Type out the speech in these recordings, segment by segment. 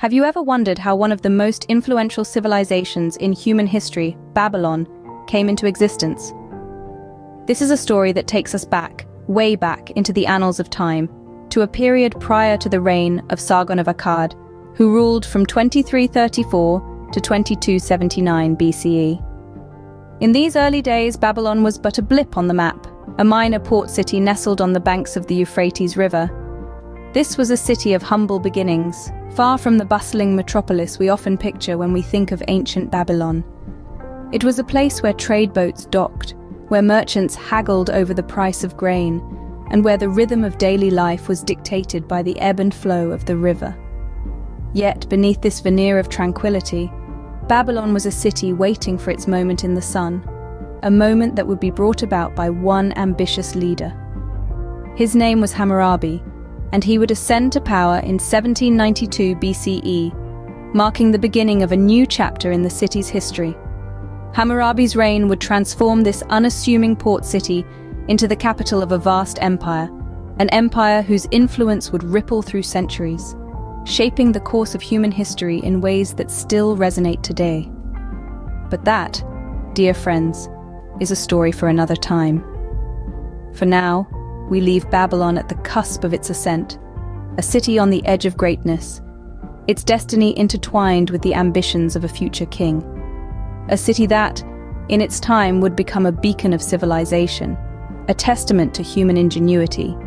Have you ever wondered how one of the most influential civilizations in human history, Babylon, came into existence? This is a story that takes us back, way back into the annals of time, to a period prior to the reign of Sargon of Akkad, who ruled from 2334 to 2279 BCE. In these early days, Babylon was but a blip on the map, a minor port city nestled on the banks of the Euphrates River. This was a city of humble beginnings, far from the bustling metropolis we often picture when we think of ancient Babylon. It was a place where trade boats docked, where merchants haggled over the price of grain, and where the rhythm of daily life was dictated by the ebb and flow of the river. Yet, beneath this veneer of tranquility, Babylon was a city waiting for its moment in the sun, a moment that would be brought about by one ambitious leader. His name was Hammurabi, and he would ascend to power in 1792 BCE, marking the beginning of a new chapter in the city's history. Hammurabi's reign would transform this unassuming port city into the capital of a vast empire, an empire whose influence would ripple through centuries, shaping the course of human history in ways that still resonate today. But that, dear friends, is a story for another time. For now, we leave Babylon at the cusp of its ascent, a city on the edge of greatness, its destiny intertwined with the ambitions of a future king. A city that, in its time, would become a beacon of civilization, a testament to human ingenuity,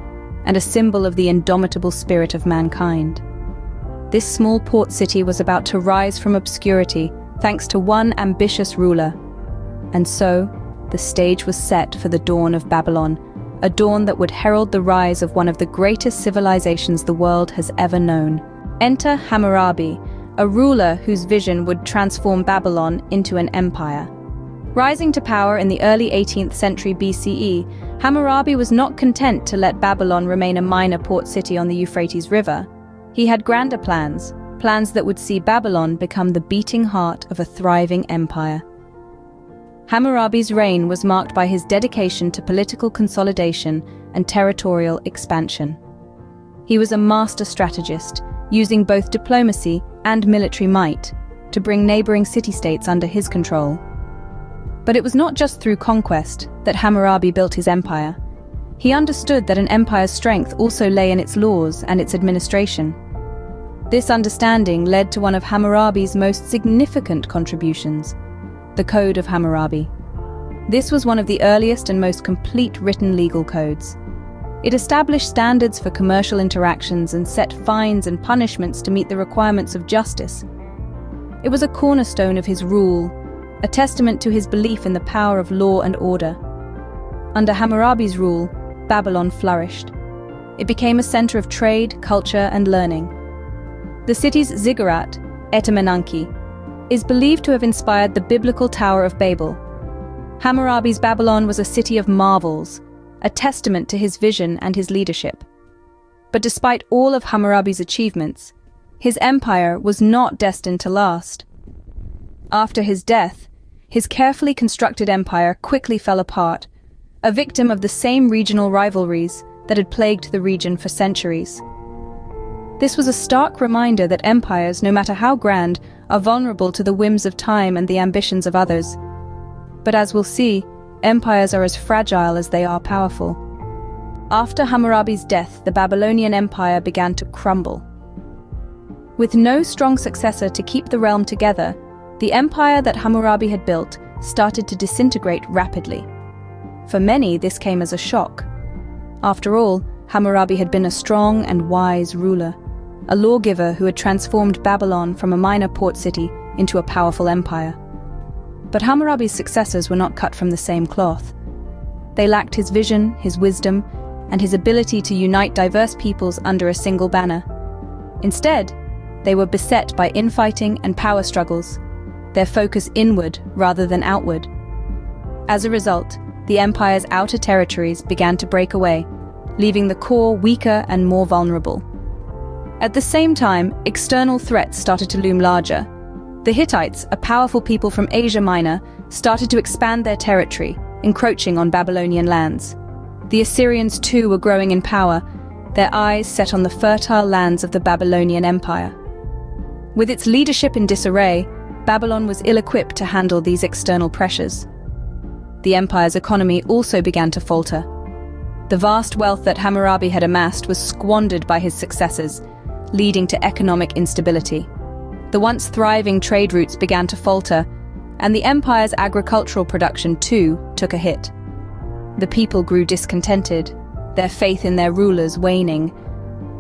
and a symbol of the indomitable spirit of mankind. This small port city was about to rise from obscurity thanks to one ambitious ruler. And so, the stage was set for the dawn of Babylon, a dawn that would herald the rise of one of the greatest civilizations the world has ever known. Enter Hammurabi, a ruler whose vision would transform Babylon into an empire. Rising to power in the early 18th century BCE, Hammurabi was not content to let Babylon remain a minor port city on the Euphrates River. He had grander plans that would see Babylon become the beating heart of a thriving empire. Hammurabi's reign was marked by his dedication to political consolidation and territorial expansion. He was a master strategist, using both diplomacy and military might to bring neighboring city-states under his control. But it was not just through conquest that Hammurabi built his empire. He understood that an empire's strength also lay in its laws and its administration. This understanding led to one of Hammurabi's most significant contributions, the Code of Hammurabi. This was one of the earliest and most complete written legal codes. It established standards for commercial interactions and set fines and punishments to meet the requirements of justice. It was a cornerstone of his rule, a testament to his belief in the power of law and order. Under Hammurabi's rule, Babylon flourished. It became a center of trade, culture, and learning. The city's ziggurat, Etemenanki, is believed to have inspired the biblical Tower of Babel. Hammurabi's Babylon was a city of marvels, a testament to his vision and his leadership. But despite all of Hammurabi's achievements, his empire was not destined to last. After his death, his carefully constructed empire quickly fell apart, a victim of the same regional rivalries that had plagued the region for centuries. This was a stark reminder that empires, no matter how grand, are vulnerable to the whims of time and the ambitions of others. But as we'll see, empires are as fragile as they are powerful. After Hammurabi's death, the Babylonian Empire began to crumble. With no strong successor to keep the realm together, the empire that Hammurabi had built started to disintegrate rapidly. For many, this came as a shock. After all, Hammurabi had been a strong and wise ruler, a lawgiver who had transformed Babylon from a minor port city into a powerful empire. But Hammurabi's successors were not cut from the same cloth. They lacked his vision, his wisdom, and his ability to unite diverse peoples under a single banner. Instead, they were beset by infighting and power struggles, their focus inward rather than outward. As a result, the empire's outer territories began to break away, leaving the core weaker and more vulnerable. At the same time, external threats started to loom larger. The Hittites, a powerful people from Asia Minor, started to expand their territory, encroaching on Babylonian lands. The Assyrians too were growing in power, their eyes set on the fertile lands of the Babylonian Empire. With its leadership in disarray, Babylon was ill-equipped to handle these external pressures. The empire's economy also began to falter. The vast wealth that Hammurabi had amassed was squandered by his successors, leading to economic instability. The once thriving trade routes began to falter, and the empire's agricultural production, too, took a hit. The people grew discontented, their faith in their rulers waning,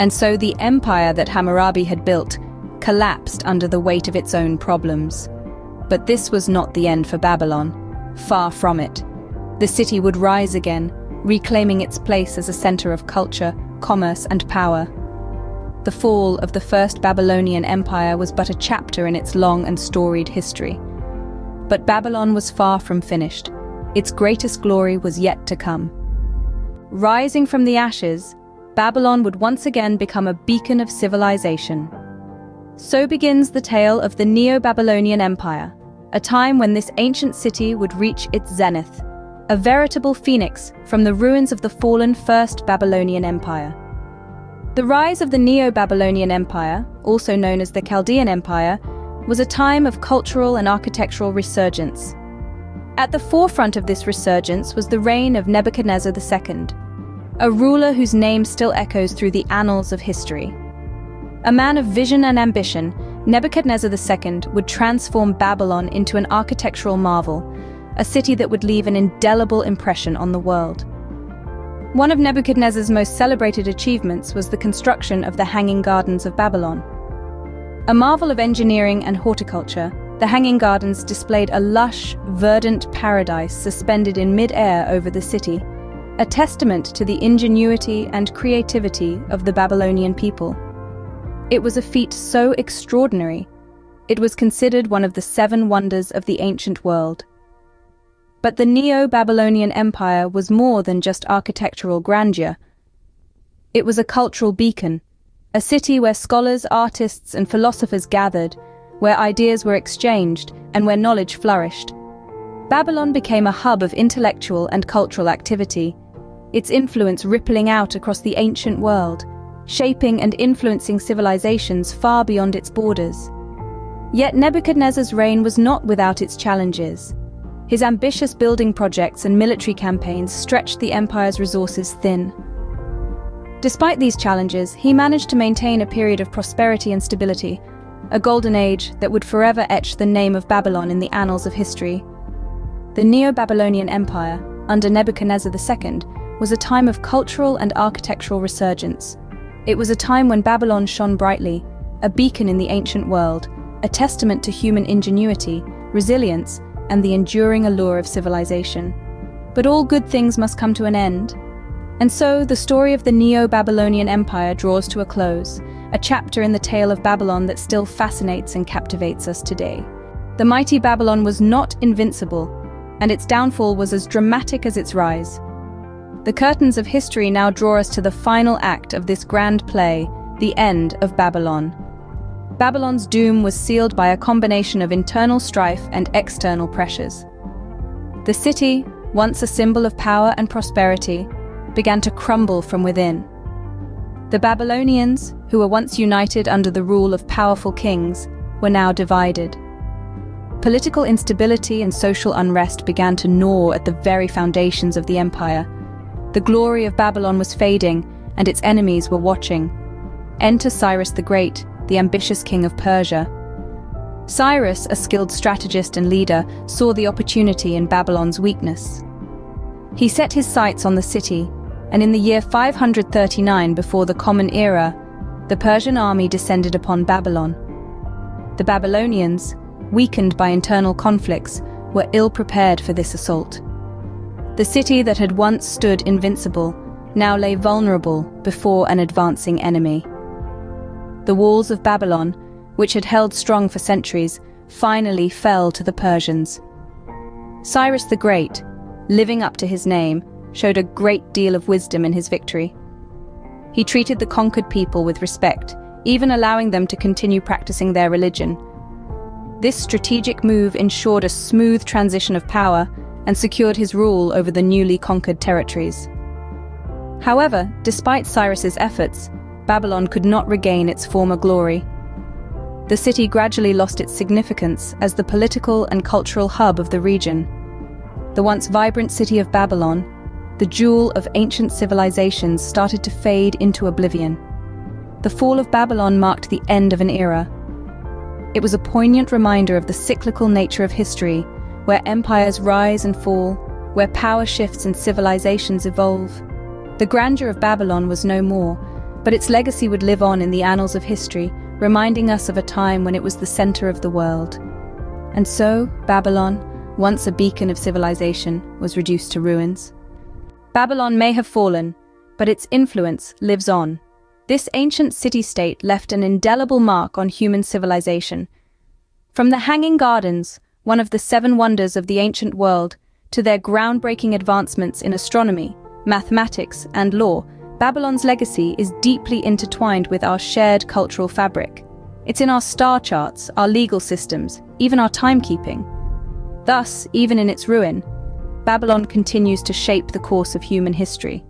and so the empire that Hammurabi had built collapsed under the weight of its own problems. But this was not the end for Babylon. Far from it. The city would rise again, reclaiming its place as a center of culture, commerce, and power. The fall of the First Babylonian Empire was but a chapter in its long and storied history. But Babylon was far from finished. Its greatest glory was yet to come. Rising from the ashes, Babylon would once again become a beacon of civilization. So begins the tale of the Neo-Babylonian Empire, a time when this ancient city would reach its zenith, a veritable phoenix from the ruins of the fallen First Babylonian Empire. The rise of the Neo-Babylonian Empire, also known as the Chaldean Empire, was a time of cultural and architectural resurgence. At the forefront of this resurgence was the reign of Nebuchadnezzar II, a ruler whose name still echoes through the annals of history. A man of vision and ambition, Nebuchadnezzar II would transform Babylon into an architectural marvel, a city that would leave an indelible impression on the world. One of Nebuchadnezzar's most celebrated achievements was the construction of the Hanging Gardens of Babylon. A marvel of engineering and horticulture, the Hanging Gardens displayed a lush, verdant paradise suspended in mid-air over the city, a testament to the ingenuity and creativity of the Babylonian people. It was a feat so extraordinary, it was considered one of the 7 wonders of the ancient world. But the Neo-Babylonian Empire was more than just architectural grandeur. It was a cultural beacon, a city where scholars, artists, and philosophers gathered, where ideas were exchanged, and where knowledge flourished. Babylon became a hub of intellectual and cultural activity, its influence rippling out across the ancient world, shaping and influencing civilizations far beyond its borders. Yet Nebuchadnezzar's reign was not without its challenges. His ambitious building projects and military campaigns stretched the empire's resources thin. Despite these challenges, he managed to maintain a period of prosperity and stability, a golden age that would forever etch the name of Babylon in the annals of history. The Neo-Babylonian Empire, under Nebuchadnezzar II, was a time of cultural and architectural resurgence. It was a time when Babylon shone brightly, a beacon in the ancient world, a testament to human ingenuity, resilience, and the enduring allure of civilization. But all good things must come to an end. And so the story of the Neo-Babylonian Empire draws to a close, a chapter in the tale of Babylon that still fascinates and captivates us today. The mighty Babylon was not invincible, and its downfall was as dramatic as its rise. The curtains of history now draw us to the final act of this grand play, the end of Babylon. Babylon's doom was sealed by a combination of internal strife and external pressures. The city, once a symbol of power and prosperity, began to crumble from within. The Babylonians, who were once united under the rule of powerful kings, were now divided. Political instability and social unrest began to gnaw at the very foundations of the empire. The glory of Babylon was fading, and its enemies were watching. Enter Cyrus the Great, the ambitious king of Persia. Cyrus, a skilled strategist and leader, saw the opportunity in Babylon's weakness. He set his sights on the city, and in the year 539 before the Common Era, the Persian army descended upon Babylon. The Babylonians, weakened by internal conflicts, were ill-prepared for this assault. The city that had once stood invincible now lay vulnerable before an advancing enemy. The walls of Babylon, which had held strong for centuries, finally fell to the Persians. Cyrus the Great, living up to his name, showed a great deal of wisdom in his victory. He treated the conquered people with respect, even allowing them to continue practicing their religion. This strategic move ensured a smooth transition of power and secured his rule over the newly conquered territories. However, despite Cyrus's efforts, Babylon could not regain its former glory. the city gradually lost its significance as the political and cultural hub of the region. The once vibrant city of Babylon, the jewel of ancient civilizations, started to fade into oblivion. The fall of Babylon marked the end of an era. It was a poignant reminder of the cyclical nature of history, where empires rise and fall, where power shifts and civilizations evolve. The grandeur of Babylon was no more, but its legacy would live on in the annals of history, reminding us of a time when it was the center of the world. And so, Babylon, once a beacon of civilization, was reduced to ruins. Babylon may have fallen, but its influence lives on. This ancient city-state left an indelible mark on human civilization. From the Hanging Gardens, one of the 7 wonders of the ancient world, to their groundbreaking advancements in astronomy, mathematics, and law, Babylon's legacy is deeply intertwined with our shared cultural fabric. It's in our star charts, our legal systems, even our timekeeping. Thus, even in its ruin, Babylon continues to shape the course of human history.